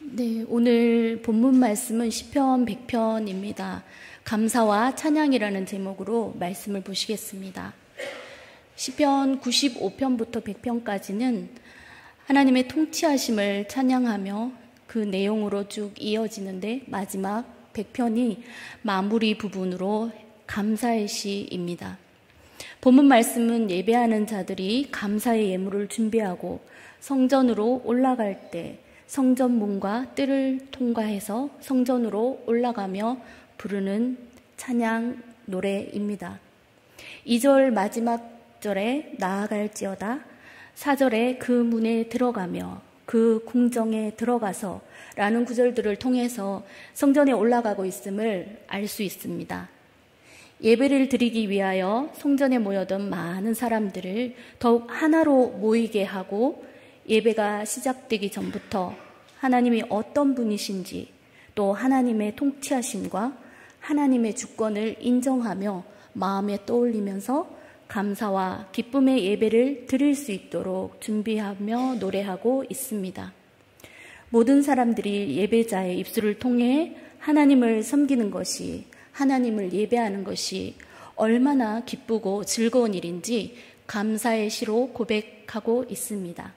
네, 오늘 본문 말씀은 시편 100편입니다. 감사와 찬양이라는 제목으로 말씀을 보시겠습니다. 시편 95편부터 100편까지는 하나님의 통치하심을 찬양하며 그 내용으로 쭉 이어지는데 마지막 100편이 마무리 부분으로 감사의 시입니다. 본문 말씀은 예배하는 자들이 감사의 예물을 준비하고 성전으로 올라갈 때 성전 문과 뜰을 통과해서 성전으로 올라가며 부르는 찬양 노래입니다. 2절 마지막 절에 나아갈지어다, 4절에 그 문에 들어가며 그 궁정에 들어가서 라는 구절들을 통해서 성전에 올라가고 있음을 알 수 있습니다. 예배를 드리기 위하여 성전에 모여든 많은 사람들을 더욱 하나로 모이게 하고 예배가 시작되기 전부터 하나님이 어떤 분이신지 또 하나님의 통치하심과 하나님의 주권을 인정하며 마음에 떠올리면서 감사와 기쁨의 예배를 드릴 수 있도록 준비하며 노래하고 있습니다. 모든 사람들이 예배자의 입술을 통해 하나님을 섬기는 것이, 하나님을 예배하는 것이 얼마나 기쁘고 즐거운 일인지 감사의 시로 고백하고 있습니다.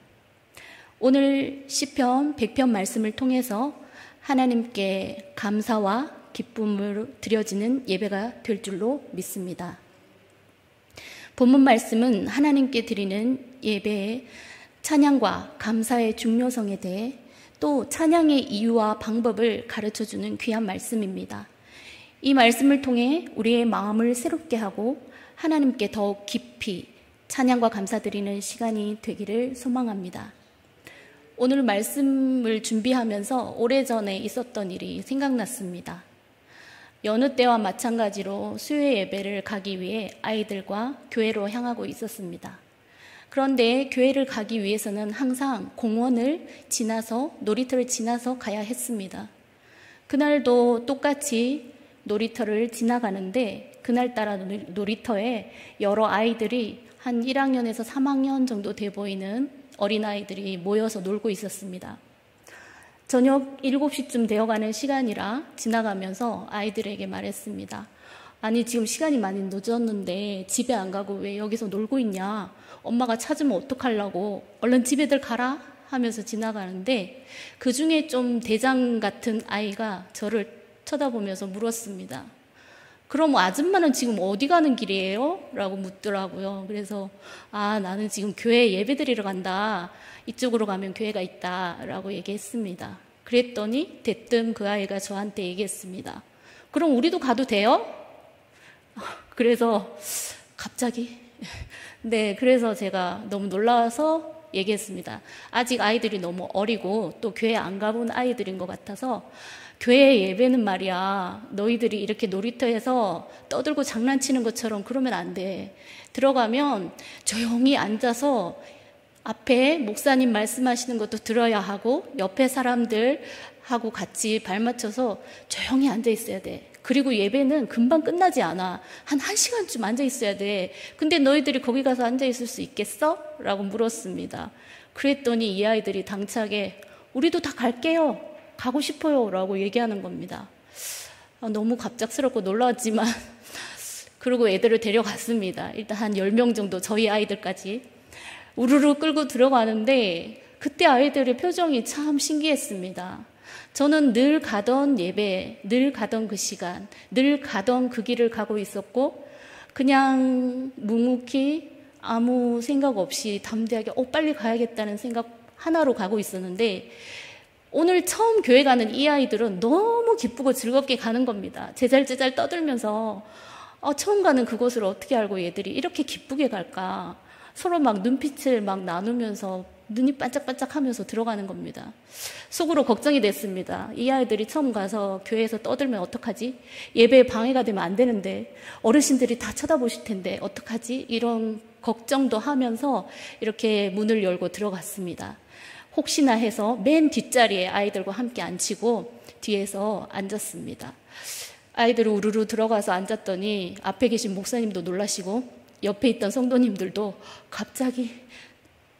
오늘 시편 100편 말씀을 통해서 하나님께 감사와 기쁨으로 드려지는 예배가 될 줄로 믿습니다. 본문 말씀은 하나님께 드리는 예배의 찬양과 감사의 중요성에 대해 또 찬양의 이유와 방법을 가르쳐주는 귀한 말씀입니다. 이 말씀을 통해 우리의 마음을 새롭게 하고 하나님께 더욱 깊이 찬양과 감사드리는 시간이 되기를 소망합니다. 오늘 말씀을 준비하면서 오래전에 있었던 일이 생각났습니다. 여느 때와 마찬가지로 수요 예배를 가기 위해 아이들과 교회로 향하고 있었습니다. 그런데 교회를 가기 위해서는 항상 공원을 지나서, 놀이터를 지나서 가야 했습니다. 그날도 똑같이 놀이터를 지나가는데 그날따라 놀이터에 여러 아이들이 한 1학년에서 3학년 정도 돼 보이는 어린아이들이 모여서 놀고 있었습니다. 저녁 7시쯤 되어가는 시간이라 지나가면서 아이들에게 말했습니다. 아니, 지금 시간이 많이 늦었는데 집에 안 가고 왜 여기서 놀고 있냐? 엄마가 찾으면 어떡하려고? 얼른 집에들 가라? 하면서 지나가는데 그 중에 좀 대장 같은 아이가 저를 쳐다보면서 물었습니다. 그럼 아줌마는 지금 어디 가는 길이에요? 라고 묻더라고요. 그래서 나는 지금 교회 예배 드리러 간다. 이쪽으로 가면 교회가 있다. 라고 얘기했습니다. 그랬더니 대뜸 그 아이가 저한테 얘기했습니다. 그럼 우리도 가도 돼요? 그래서 갑자기 네, 그래서 제가 너무 놀라서 얘기했습니다. 아직 아이들이 너무 어리고 또 교회 안 가본 아이들인 것 같아서 교회 예배는 말이야, 너희들이 이렇게 놀이터에서 떠들고 장난치는 것처럼 그러면 안 돼. 들어가면 조용히 앉아서 앞에 목사님 말씀하시는 것도 들어야 하고 옆에 사람들하고 같이 발 맞춰서 조용히 앉아 있어야 돼. 그리고 예배는 금방 끝나지 않아. 한 1시간쯤 앉아 있어야 돼. 근데 너희들이 거기 가서 앉아 있을 수 있겠어? 라고 물었습니다. 그랬더니 이 아이들이 당차게 우리도 다 갈게요. 가고 싶어요. 라고 얘기하는 겁니다. 너무 갑작스럽고 놀라웠지만 그리고 애들을 데려갔습니다. 일단 한 10명 정도 저희 아이들까지 우르르 끌고 들어가는데 그때 아이들의 표정이 참 신기했습니다. 저는 늘 가던 예배, 늘 가던 그 시간, 늘 가던 그 길을 가고 있었고 그냥 묵묵히 아무 생각 없이 담대하게 빨리 가야겠다는 생각 하나로 가고 있었는데 오늘 처음 교회 가는 이 아이들은 너무 기쁘고 즐겁게 가는 겁니다. 제잘제잘 떠들면서 처음 가는 그곳을 어떻게 알고 얘들이 이렇게 기쁘게 갈까? 서로 막 눈빛을 막 나누면서 눈이 반짝반짝하면서 들어가는 겁니다. 속으로 걱정이 됐습니다. 이 아이들이 처음 가서 교회에서 떠들면 어떡하지? 예배에 방해가 되면 안 되는데 어르신들이 다 쳐다보실 텐데 어떡하지? 이런 걱정도 하면서 이렇게 문을 열고 들어갔습니다. 혹시나 해서 맨 뒷자리에 아이들과 함께 앉히고 뒤에서 앉았습니다. 아이들이 우르르 들어가서 앉았더니 앞에 계신 목사님도 놀라시고 옆에 있던 성도님들도 갑자기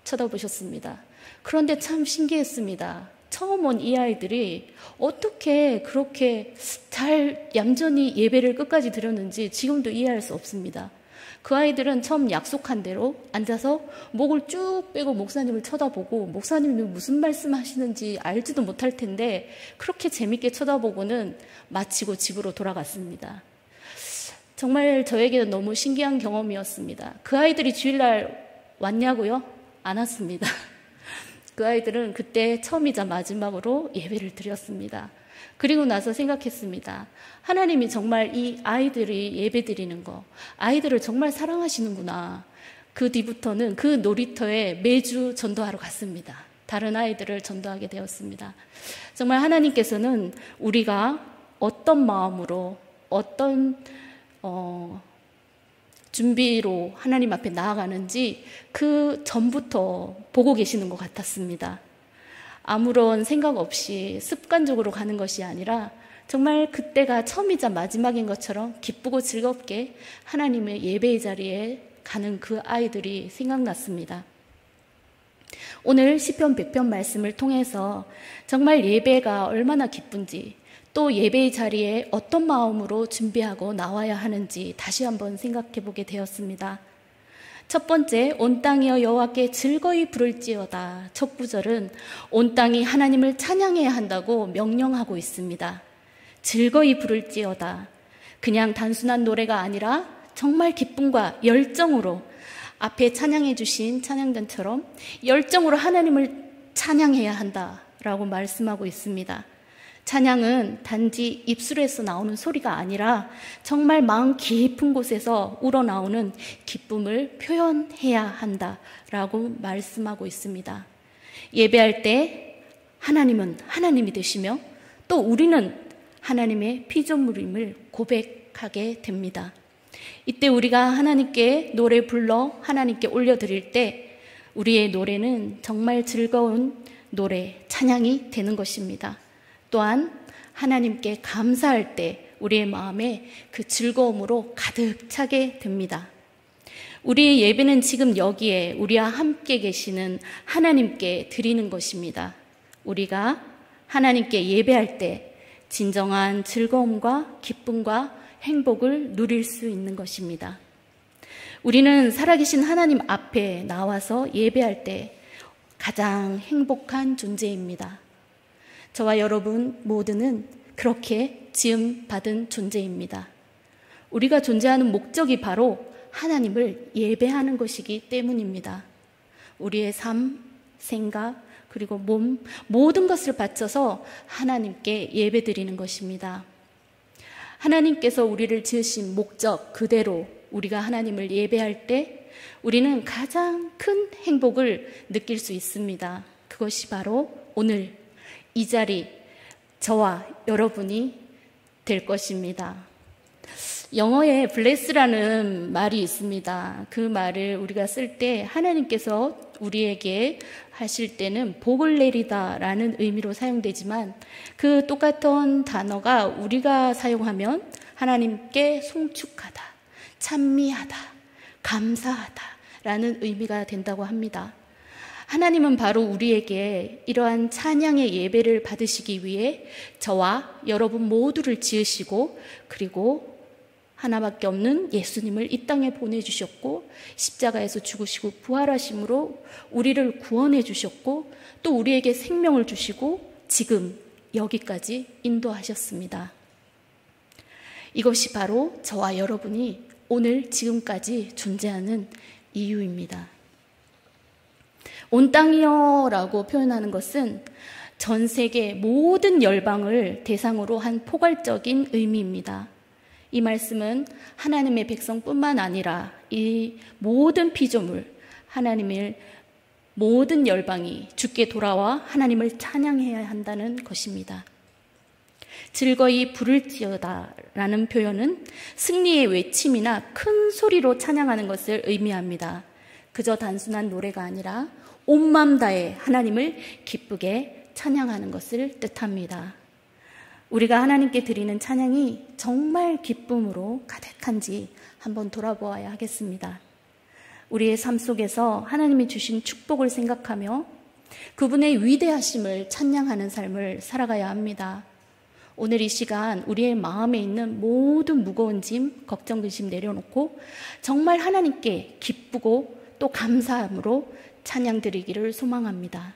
쳐다보셨습니다. 그런데 참 신기했습니다. 처음 온 이 아이들이 어떻게 그렇게 잘 얌전히 예배를 끝까지 드렸는지 지금도 이해할 수 없습니다. 그 아이들은 처음 약속한 대로 앉아서 목을 쭉 빼고 목사님을 쳐다보고 목사님이 무슨 말씀하시는지 알지도 못할 텐데 그렇게 재밌게 쳐다보고는 마치고 집으로 돌아갔습니다. 정말 저에게는 너무 신기한 경험이었습니다. 그 아이들이 주일날 왔냐고요? 안 왔습니다. 그 아이들은 그때 처음이자 마지막으로 예배를 드렸습니다. 그리고 나서 생각했습니다. 하나님이 정말 이 아이들이 예배 드리는 거, 아이들을 정말 사랑하시는구나. 그 뒤부터는 그 놀이터에 매주 전도하러 갔습니다. 다른 아이들을 전도하게 되었습니다. 정말 하나님께서는 우리가 어떤 마음으로, 어떤 준비로 하나님 앞에 나아가는지 그 전부터 보고 계시는 것 같았습니다. 아무런 생각 없이 습관적으로 가는 것이 아니라 정말 그때가 처음이자 마지막인 것처럼 기쁘고 즐겁게 하나님의 예배의 자리에 가는 그 아이들이 생각났습니다. 오늘 시편 100편 말씀을 통해서 정말 예배가 얼마나 기쁜지 또 예배의 자리에 어떤 마음으로 준비하고 나와야 하는지 다시 한번 생각해 보게 되었습니다. 첫 번째, 온 땅이여 여호와께 즐거이 부를지어다. 첫 구절은 온 땅이 하나님을 찬양해야 한다고 명령하고 있습니다. 즐거이 부를지어다. 그냥 단순한 노래가 아니라 정말 기쁨과 열정으로 앞에 찬양해 주신 찬양단처럼 열정으로 하나님을 찬양해야 한다라고 말씀하고 있습니다. 찬양은 단지 입술에서 나오는 소리가 아니라 정말 마음 깊은 곳에서 우러나오는 기쁨을 표현해야 한다라고 말씀하고 있습니다. 예배할 때 하나님은 하나님이 되시며 또 우리는 하나님의 피조물임을 고백하게 됩니다. 이때 우리가 하나님께 노래 불러 하나님께 올려드릴 때 우리의 노래는 정말 즐거운 노래, 찬양이 되는 것입니다. 또한 하나님께 감사할 때 우리의 마음에 그 즐거움으로 가득 차게 됩니다. 우리의 예배는 지금 여기에 우리와 함께 계시는 하나님께 드리는 것입니다. 우리가 하나님께 예배할 때 진정한 즐거움과 기쁨과 행복을 누릴 수 있는 것입니다. 우리는 살아계신 하나님 앞에 나와서 예배할 때 가장 행복한 존재입니다. 저와 여러분 모두는 그렇게 지음받은 존재입니다. 우리가 존재하는 목적이 바로 하나님을 예배하는 것이기 때문입니다. 우리의 삶, 생각, 그리고 몸, 모든 것을 바쳐서 하나님께 예배드리는 것입니다. 하나님께서 우리를 지으신 목적 그대로 우리가 하나님을 예배할 때 우리는 가장 큰 행복을 느낄 수 있습니다. 그것이 바로 오늘 이 자리, 저와 여러분이 될 것입니다. 영어에 bless라는 말이 있습니다. 그 말을 우리가 쓸 때 하나님께서 우리에게 하실 때는 복을 내리다라는 의미로 사용되지만 그 똑같은 단어가 우리가 사용하면 하나님께 송축하다, 찬미하다, 감사하다라는 의미가 된다고 합니다. 하나님은 바로 우리에게 이러한 찬양의 예배를 받으시기 위해 저와 여러분 모두를 지으시고 그리고 하나밖에 없는 예수님을 이 땅에 보내주셨고 십자가에서 죽으시고 부활하심으로 우리를 구원해 주셨고 또 우리에게 생명을 주시고 지금 여기까지 인도하셨습니다. 이것이 바로 저와 여러분이 오늘 지금까지 존재하는 이유입니다. 온 땅이여 라고 표현하는 것은 전 세계 모든 열방을 대상으로 한 포괄적인 의미입니다. 이 말씀은 하나님의 백성뿐만 아니라 이 모든 피조물, 하나님의 모든 열방이 주께 돌아와 하나님을 찬양해야 한다는 것입니다. 즐거이 부를지어다 라는 표현은 승리의 외침이나 큰 소리로 찬양하는 것을 의미합니다. 그저 단순한 노래가 아니라 온 마음 다해 하나님을 기쁘게 찬양하는 것을 뜻합니다. 우리가 하나님께 드리는 찬양이 정말 기쁨으로 가득한지 한번 돌아보아야 하겠습니다. 우리의 삶 속에서 하나님이 주신 축복을 생각하며 그분의 위대하심을 찬양하는 삶을 살아가야 합니다. 오늘 이 시간 우리의 마음에 있는 모든 무거운 짐, 걱정, 근심 내려놓고 정말 하나님께 기쁘고 또 감사함으로 찬양 드리기를 소망합니다.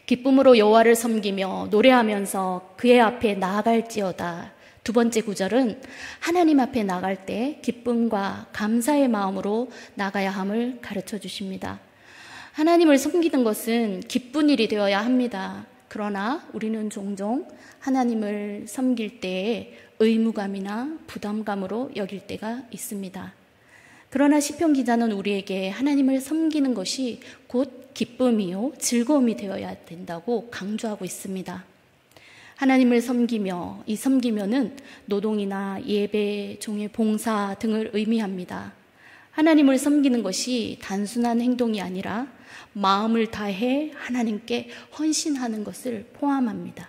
기쁨으로 여호와를 섬기며 노래하면서 그의 앞에 나아갈지어다. 두 번째 구절은 하나님 앞에 나갈 때 기쁨과 감사의 마음으로 나가야 함을 가르쳐 주십니다. 하나님을 섬기는 것은 기쁜 일이 되어야 합니다. 그러나 우리는 종종 하나님을 섬길 때에 의무감이나 부담감으로 여길 때가 있습니다. 그러나 시편 기자는 우리에게 하나님을 섬기는 것이 곧 기쁨이요 즐거움이 되어야 된다고 강조하고 있습니다. 하나님을 섬기며, 이 섬기면은 노동이나 예배, 종의 봉사 등을 의미합니다. 하나님을 섬기는 것이 단순한 행동이 아니라 마음을 다해 하나님께 헌신하는 것을 포함합니다.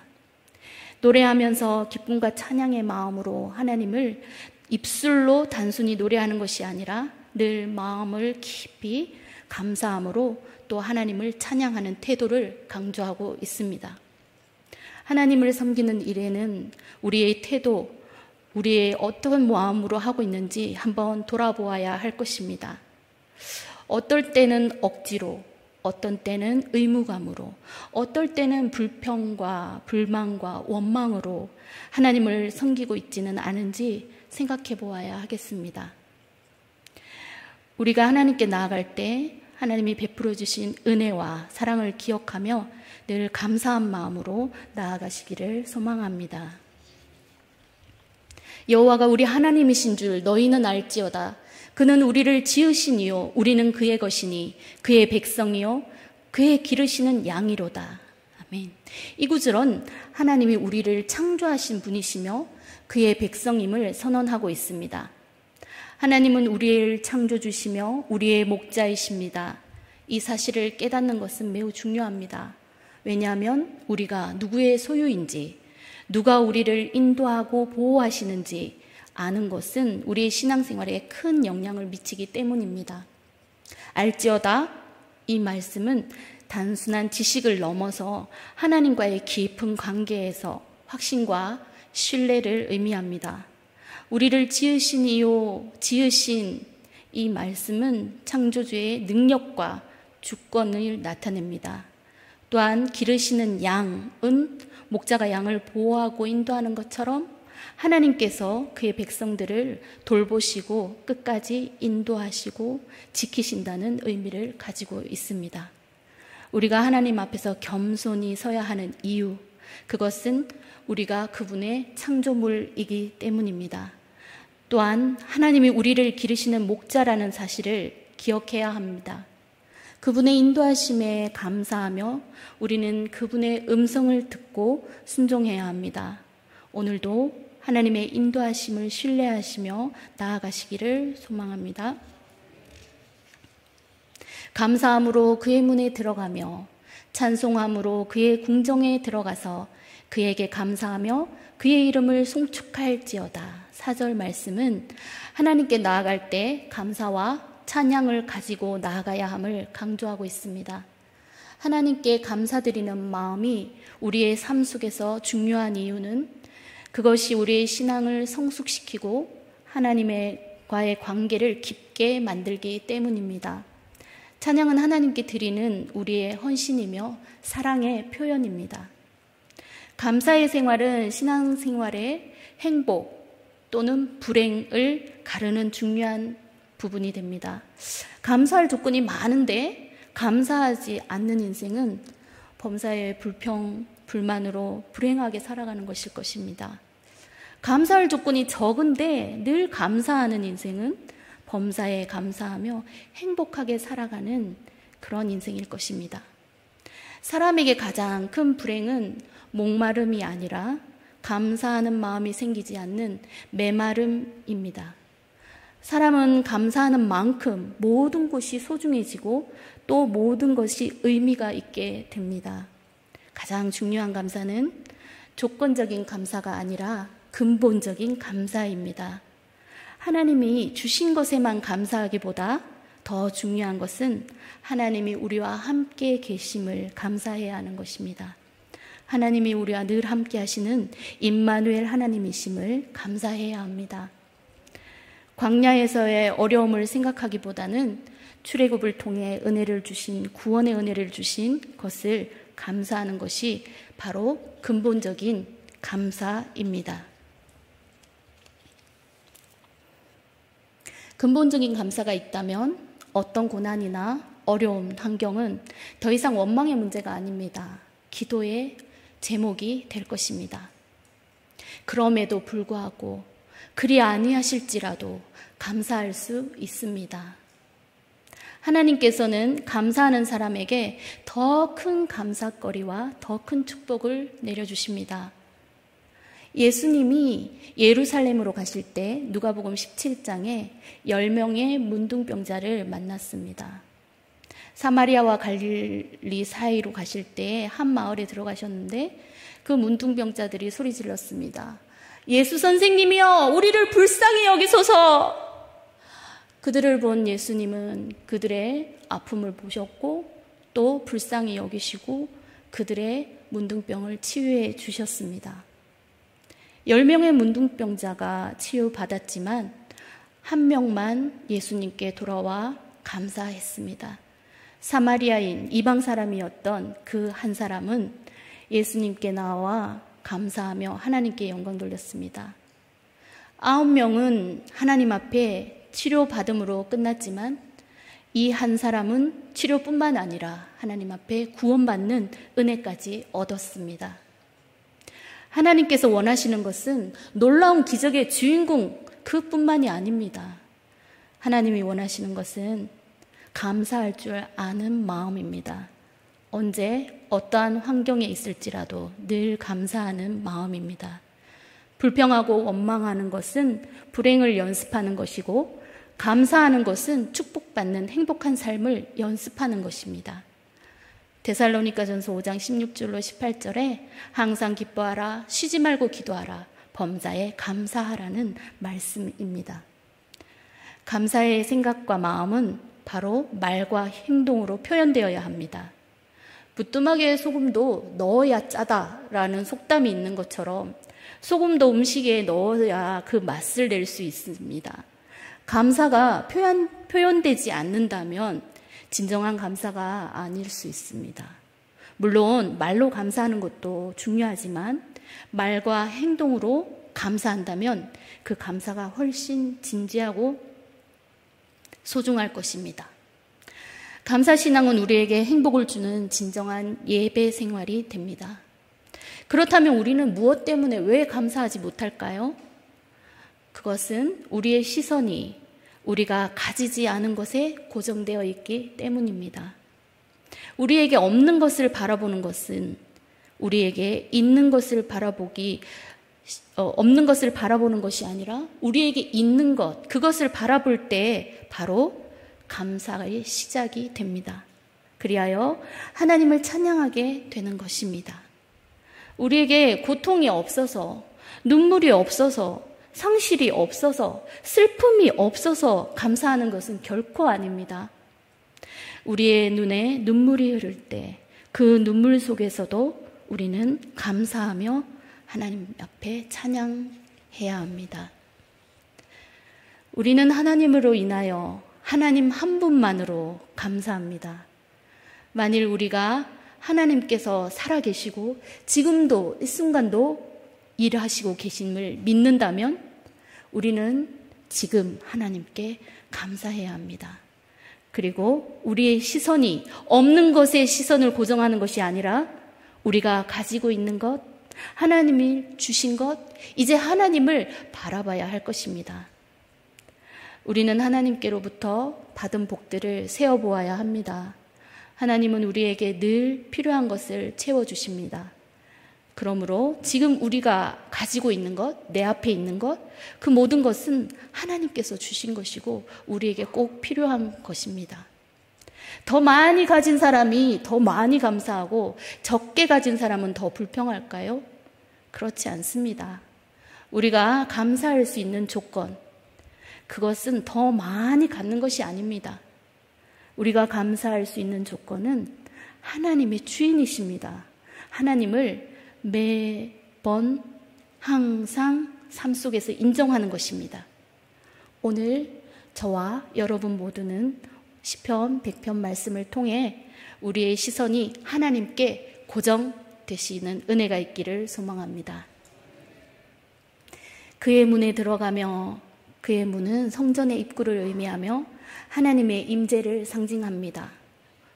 노래하면서 기쁨과 찬양의 마음으로 하나님을 입술로 단순히 노래하는 것이 아니라 늘 마음을 깊이 감사함으로 또 하나님을 찬양하는 태도를 강조하고 있습니다. 하나님을 섬기는 일에는 우리의 태도, 우리의 어떤 마음으로 하고 있는지 한번 돌아보아야 할 것입니다. 어떨 때는 억지로, 어떤 때는 의무감으로, 어떨 때는 불평과 불만과 원망으로 하나님을 섬기고 있지는 않은지 생각해 보아야 하겠습니다. 우리가 하나님께 나아갈 때 하나님이 베풀어 주신 은혜와 사랑을 기억하며 늘 감사한 마음으로 나아가시기를 소망합니다. 여호와가 우리 하나님이신 줄 너희는 알지어다. 그는 우리를 지으시니요 우리는 그의 것이니 그의 백성이요 그의 기르시는 양이로다. 아멘. 이 구절은 하나님이 우리를 창조하신 분이시며 그의 백성임을 선언하고 있습니다. 하나님은 우리를 창조주시며 우리의 목자이십니다. 이 사실을 깨닫는 것은 매우 중요합니다. 왜냐하면 우리가 누구의 소유인지, 누가 우리를 인도하고 보호하시는지 아는 것은 우리의 신앙생활에 큰 영향을 미치기 때문입니다. 알지어다, 이 말씀은 단순한 지식을 넘어서 하나님과의 깊은 관계에서 확신과 신뢰를 의미합니다. 우리를 지으신 이 말씀은 창조주의 능력과 주권을 나타냅니다. 또한 기르시는 양은 목자가 양을 보호하고 인도하는 것처럼 하나님께서 그의 백성들을 돌보시고 끝까지 인도하시고 지키신다는 의미를 가지고 있습니다. 우리가 하나님 앞에서 겸손히 서야 하는 이유, 그것은 우리가 그분의 창조물이기 때문입니다. 또한 하나님이 우리를 기르시는 목자라는 사실을 기억해야 합니다. 그분의 인도하심에 감사하며 우리는 그분의 음성을 듣고 순종해야 합니다. 오늘도 하나님의 인도하심을 신뢰하시며 나아가시기를 소망합니다. 감사함으로 그의 문에 들어가며 찬송함으로 그의 궁정에 들어가서 그에게 감사하며 그의 이름을 송축할지어다. 4절 말씀은 하나님께 나아갈 때 감사와 찬양을 가지고 나아가야 함을 강조하고 있습니다. 하나님께 감사드리는 마음이 우리의 삶 속에서 중요한 이유는 그것이 우리의 신앙을 성숙시키고 하나님과의 관계를 깊게 만들기 때문입니다. 찬양은 하나님께 드리는 우리의 헌신이며 사랑의 표현입니다. 감사의 생활은 신앙생활의 행복 또는 불행을 가르는 중요한 부분이 됩니다. 감사할 조건이 많은데 감사하지 않는 인생은 범사의 불평, 불만으로 불행하게 살아가는 것일 것입니다. 감사할 조건이 적은데 늘 감사하는 인생은 범사에 감사하며 행복하게 살아가는 그런 인생일 것입니다. 사람에게 가장 큰 불행은 목마름이 아니라 감사하는 마음이 생기지 않는 메마름입니다. 사람은 감사하는 만큼 모든 것이 소중해지고 또 모든 것이 의미가 있게 됩니다. 가장 중요한 감사는 조건적인 감사가 아니라 근본적인 감사입니다. 하나님이 주신 것에만 감사하기보다 더 중요한 것은 하나님이 우리와 함께 계심을 감사해야 하는 것입니다. 하나님이 우리와 늘 함께 하시는 임마누엘 하나님이심을 감사해야 합니다. 광야에서의 어려움을 생각하기보다는 출애굽을 통해 은혜를 주신, 구원의 은혜를 주신 것을 감사하는 것이 바로 근본적인 감사입니다. 근본적인 감사가 있다면 어떤 고난이나 어려움, 환경은 더 이상 원망의 문제가 아닙니다. 기도의 제목이 될 것입니다. 그럼에도 불구하고 그리 아니하실지라도 감사할 수 있습니다. 하나님께서는 감사하는 사람에게 더 큰 감사거리와 더 큰 축복을 내려주십니다. 예수님이 예루살렘으로 가실 때 누가복음 17장에 10명의 문둥병자를 만났습니다. 사마리아와 갈릴리 사이로 가실 때 한 마을에 들어가셨는데 그 문둥병자들이 소리 질렀습니다. 예수 선생님이여, 우리를 불쌍히 여기소서. 그들을 본 예수님은 그들의 아픔을 보셨고 또 불쌍히 여기시고 그들의 문둥병을 치유해 주셨습니다. 10명의 문둥병자가 치유받았지만 한 명만 예수님께 돌아와 감사했습니다. 사마리아인 이방 사람이었던 그 한 사람은 예수님께 나와 감사하며 하나님께 영광 돌렸습니다. 9명은 하나님 앞에 치료받음으로 끝났지만 이 한 사람은 치료뿐만 아니라 하나님 앞에 구원받는 은혜까지 얻었습니다. 하나님께서 원하시는 것은 놀라운 기적의 주인공 그뿐만이 아닙니다. 하나님이 원하시는 것은 감사할 줄 아는 마음입니다. 언제 어떠한 환경에 있을지라도 늘 감사하는 마음입니다. 불평하고 원망하는 것은 불행을 연습하는 것이고 감사하는 것은 축복받는 행복한 삶을 연습하는 것입니다. 데살로니가전서 5장 16절로 18절에 항상 기뻐하라, 쉬지 말고 기도하라, 범사에 감사하라는 말씀입니다. 감사의 생각과 마음은 바로 말과 행동으로 표현되어야 합니다. 부뚜막에 소금도 넣어야 짜다라는 속담이 있는 것처럼 소금도 음식에 넣어야 그 맛을 낼 수 있습니다. 감사가 표현되지 않는다면 진정한 감사가 아닐 수 있습니다. 물론 말로 감사하는 것도 중요하지만 말과 행동으로 감사한다면 그 감사가 훨씬 진지하고 소중할 것입니다. 감사신앙은 우리에게 행복을 주는 진정한 예배 생활이 됩니다. 그렇다면 우리는 무엇 때문에 왜 감사하지 못할까요? 그것은 우리의 시선이 우리가 가지지 않은 것에 고정되어 있기 때문입니다. 우리에게 없는 것을 바라보는 것은 우리에게 있는 것을 없는 것을 바라보는 것이 아니라 우리에게 있는 것, 그것을 바라볼 때 바로 감사의 시작이 됩니다. 그리하여 하나님을 찬양하게 되는 것입니다. 우리에게 고통이 없어서, 눈물이 없어서, 상실이 없어서, 슬픔이 없어서 감사하는 것은 결코 아닙니다. 우리의 눈에 눈물이 흐를 때 그 눈물 속에서도 우리는 감사하며 하나님 앞에 찬양해야 합니다. 우리는 하나님으로 인하여 하나님 한 분만으로 감사합니다. 만일 우리가 하나님께서 살아계시고 지금도 이 순간도 일하시고 계심을 믿는다면 우리는 지금 하나님께 감사해야 합니다. 그리고 우리의 시선이 없는 것에 시선을 고정하는 것이 아니라 우리가 가지고 있는 것, 하나님이 주신 것, 이제 하나님을 바라봐야 할 것입니다. 우리는 하나님께로부터 받은 복들을 세어보아야 합니다. 하나님은 우리에게 늘 필요한 것을 채워주십니다. 그러므로 지금 우리가 가지고 있는 것, 내 앞에 있는 것, 그 모든 것은 하나님께서 주신 것이고 우리에게 꼭 필요한 것입니다. 더 많이 가진 사람이 더 많이 감사하고 적게 가진 사람은 더 불평할까요? 그렇지 않습니다. 우리가 감사할 수 있는 조건, 그것은 더 많이 갖는 것이 아닙니다. 우리가 감사할 수 있는 조건은 하나님의 주인이십니다. 하나님을 매번 항상 삶 속에서 인정하는 것입니다. 오늘 저와 여러분 모두는 시편 100편 말씀을 통해 우리의 시선이 하나님께 고정되시는 은혜가 있기를 소망합니다. 그의 문에 들어가며, 그의 문은 성전의 입구를 의미하며 하나님의 임재를 상징합니다.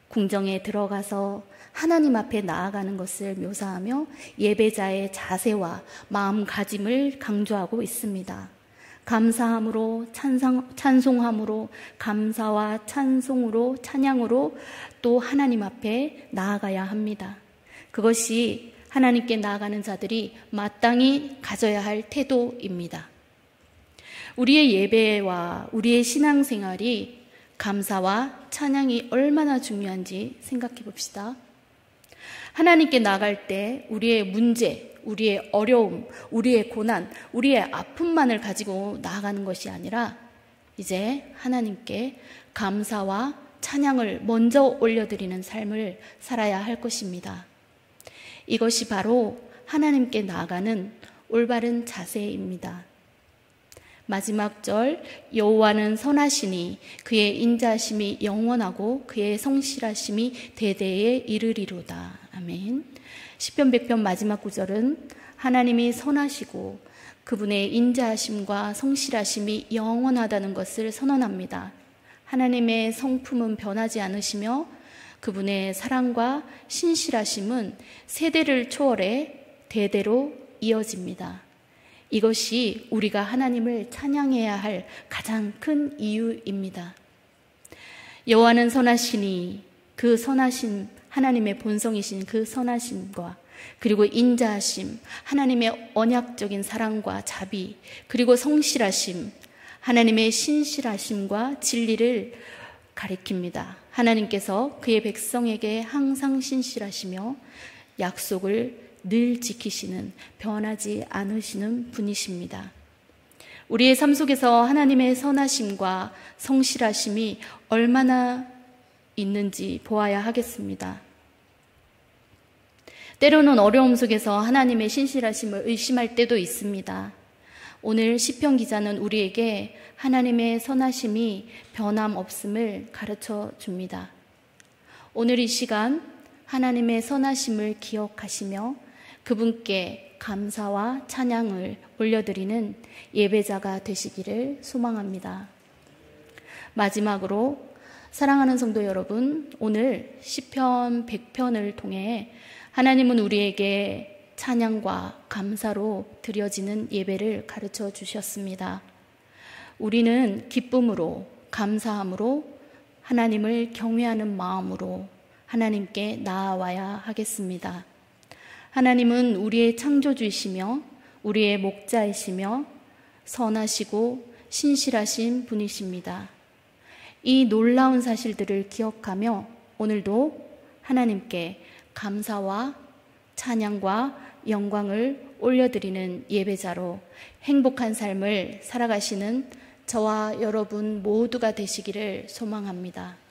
궁정에 들어가서 하나님 앞에 나아가는 것을 묘사하며 예배자의 자세와 마음가짐을 강조하고 있습니다. 감사함으로, 찬송함으로, 감사와 찬송으로, 찬양으로 또 하나님 앞에 나아가야 합니다. 그것이 하나님께 나아가는 자들이 마땅히 가져야 할 태도입니다. 우리의 예배와 우리의 신앙생활이 감사와 찬양이 얼마나 중요한지 생각해 봅시다. 하나님께 나갈 때 우리의 문제, 우리의 어려움, 우리의 고난, 우리의 아픔만을 가지고 나아가는 것이 아니라 이제 하나님께 감사와 찬양을 먼저 올려드리는 삶을 살아야 할 것입니다. 이것이 바로 하나님께 나아가는 올바른 자세입니다. 마지막 절, 여호와는 선하시니 그의 인자하심이 영원하고 그의 성실하심이 대대에 이르리로다. 아멘. 시편 100편 마지막 구절은 하나님이 선하시고 그분의 인자하심과 성실하심이 영원하다는 것을 선언합니다. 하나님의 성품은 변하지 않으시며 그분의 사랑과 신실하심은 세대를 초월해 대대로 이어집니다. 이것이 우리가 하나님을 찬양해야 할 가장 큰 이유입니다. 여호와는 선하시니 그 선하심, 하나님의 본성이신 그 선하심과 그리고 인자하심, 하나님의 언약적인 사랑과 자비, 그리고 성실하심, 하나님의 신실하심과 진리를 가리킵니다. 하나님께서 그의 백성에게 항상 신실하시며 약속을 늘 지키시는, 변하지 않으시는 분이십니다. 우리의 삶 속에서 하나님의 선하심과 성실하심이 얼마나 있는지 보아야 하겠습니다. 때로는 어려움 속에서 하나님의 신실하심을 의심할 때도 있습니다. 오늘 시편 기자는 우리에게 하나님의 선하심이 변함없음을 가르쳐 줍니다. 오늘 이 시간 하나님의 선하심을 기억하시며 그분께 감사와 찬양을 올려드리는 예배자가 되시기를 소망합니다. 마지막으로 사랑하는 성도 여러분, 오늘 시편 100편을 통해 하나님은 우리에게 찬양과 감사로 드려지는 예배를 가르쳐 주셨습니다. 우리는 기쁨으로, 감사함으로, 하나님을 경외하는 마음으로 하나님께 나아와야 하겠습니다. 하나님은 우리의 창조주이시며 우리의 목자이시며 선하시고 신실하신 분이십니다. 이 놀라운 사실들을 기억하며 오늘도 하나님께 감사와 찬양과 영광을 올려드리는 예배자로 행복한 삶을 살아가시는 저와 여러분 모두가 되시기를 소망합니다.